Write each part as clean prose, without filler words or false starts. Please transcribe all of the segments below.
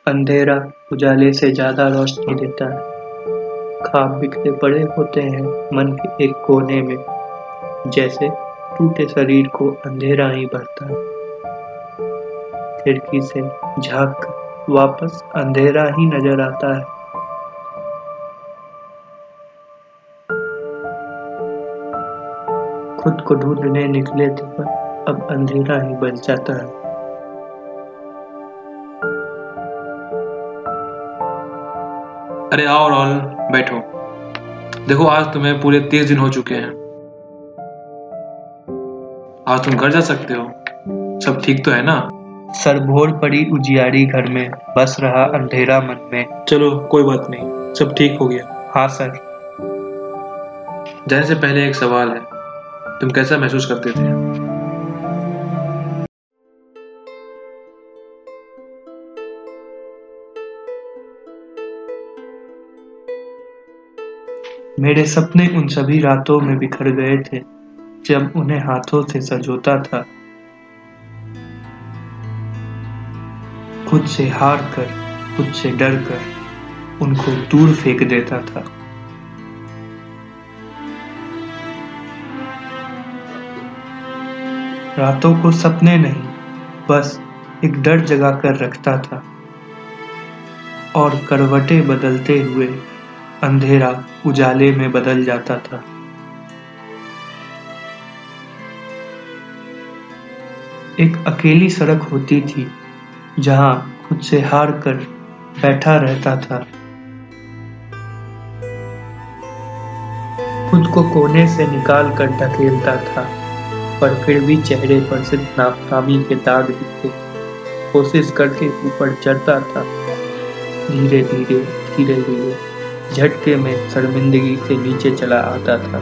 अंधेरा उजाले से ज्यादा रोशनी देता है। ख्वाब बिखरे पड़े होते हैं मन के एक कोने में, जैसे टूटे शरीर को अंधेरा ही भरता है। खिड़की से झांक कर वापस अंधेरा ही नजर आता है। खुद को ढूंढने निकले थे पर अब अंधेरा ही बन जाता है। अरे आओ राहुल, बैठो। देखो आज तुम्हें पूरे 30 दिन हो चुके हैं। आज तुम घर जा सकते हो। सब ठीक तो है ना? सर भोर पड़ी उजियारी घर में, बस रहा अंधेरा मन में। चलो कोई बात नहीं, सब ठीक हो गया। हाँ सर। जाने से पहले एक सवाल है, तुम कैसा महसूस करते थे? मेरे सपने उन सभी रातों में बिखर गए थे जब उन्हें हाथों से सजोता था। खुद से हार कर, खुद से डर कर उनको दूर फेंक देता था। रातों को सपने नहीं, बस एक डर जगा कर रखता था और करवटें बदलते हुए अंधेरा उजाले में बदल जाता था। एक अकेली सड़क होती थी जहां खुद से हार कर बैठा रहता था। खुद को कोने से निकाल कर ढकेलता था, पर फिर भी चेहरे पर सिर्फ नाकामी के दाग दिखते। कोशिश करके ऊपर चढ़ता था, धीरे धीरे धीरे धीरे झटके में शर्मिंदगी से नीचे चला आता था।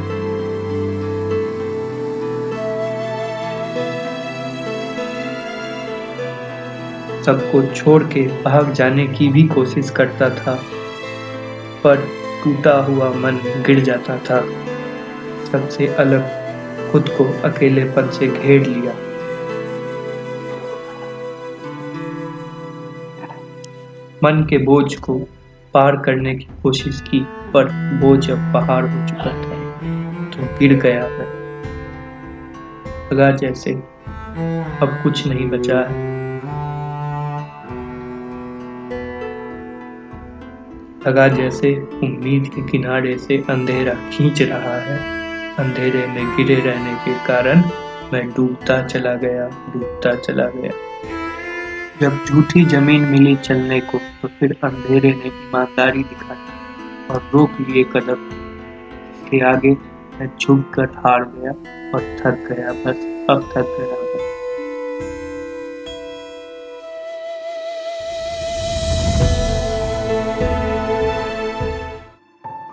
सबको छोड़ के भाग जाने की भी कोशिश करता था, पर टूटा हुआ मन गिर जाता था। सबसे अलग खुद को अकेलेपन से घेर लिया। मन के बोझ को पार करने की कोशिश की, पर बोझ अब पहाड़ हो चुका था तो गिर गया मैं। लगा जैसे अब कुछ नहीं बचा है। लगा जैसे उम्मीद के किनारे से अंधेरा खींच रहा है। अंधेरे में गिरे रहने के कारण मैं डूबता चला गया, डूबता चला गया। जब झूठी जमीन मिली चलने को, तो फिर अंधेरे ने ईमानदारी दिखाई और रोक लिए कदम। के आगे मैं झुक कर हार गया और थक गया, बस अब थक गया बस।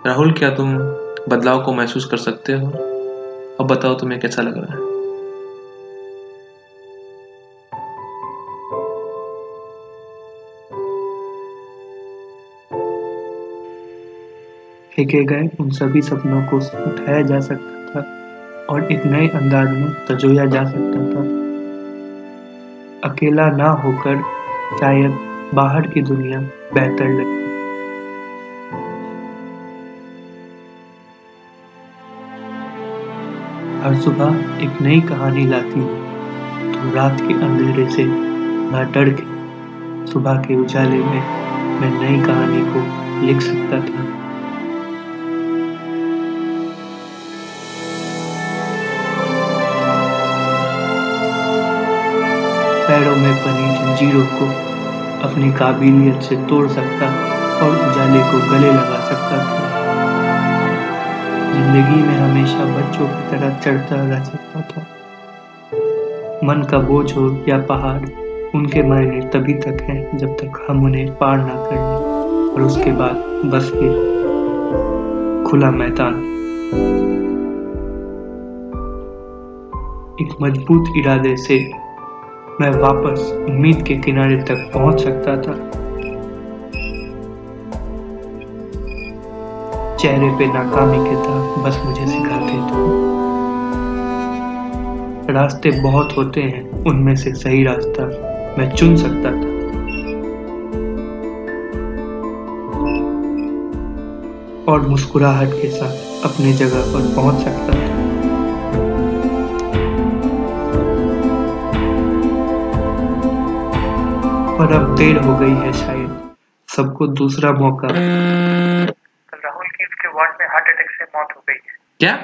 राहुल, क्या तुम बदलाव को महसूस कर सकते हो? अब बताओ तुम्हें कैसा लग रहा है? फेंके गए उन सभी सपनों को उठाया जा सकता था और एक नए अंदाज में संजोया जा सकता था। अकेला ना होकर शायद बाहर की दुनिया बेहतर लगती। हर सुबह एक नई कहानी लाती, तो रात के अंधेरे से ना डर के सुबह के उजाले में मैं नई कहानी को लिख सकता था। पैरों में बनी जंजीरों को अपनी काबिलियत से तोड़ सकता और उजाले को गले लगा सकता था। जिंदगी में हमेशा बच्चों की तरह चढ़ता रह सकता था। मन का बोझ हो या पहाड़, उनके मायने तभी तक हैं जब तक हम उन्हें पार ना कर लें, और उसके बाद बस फिर खुला मैदान। एक मजबूत इरादे से मैं वापस उम्मीद के किनारे तक पहुंच सकता था। चेहरे पे नाकामी के दाग बस मुझे सिखाते थे। रास्ते बहुत होते हैं, उनमें से सही रास्ता मैं चुन सकता था। और मुस्कुराहट के साथ अपनी जगह पर पहुंच सकता था। पर अब देर हो गई है शायद, सबको दूसरा मौका। राहुल की उसके वार्ड में हार्ट अटैक से मौत हो गई है। क्या?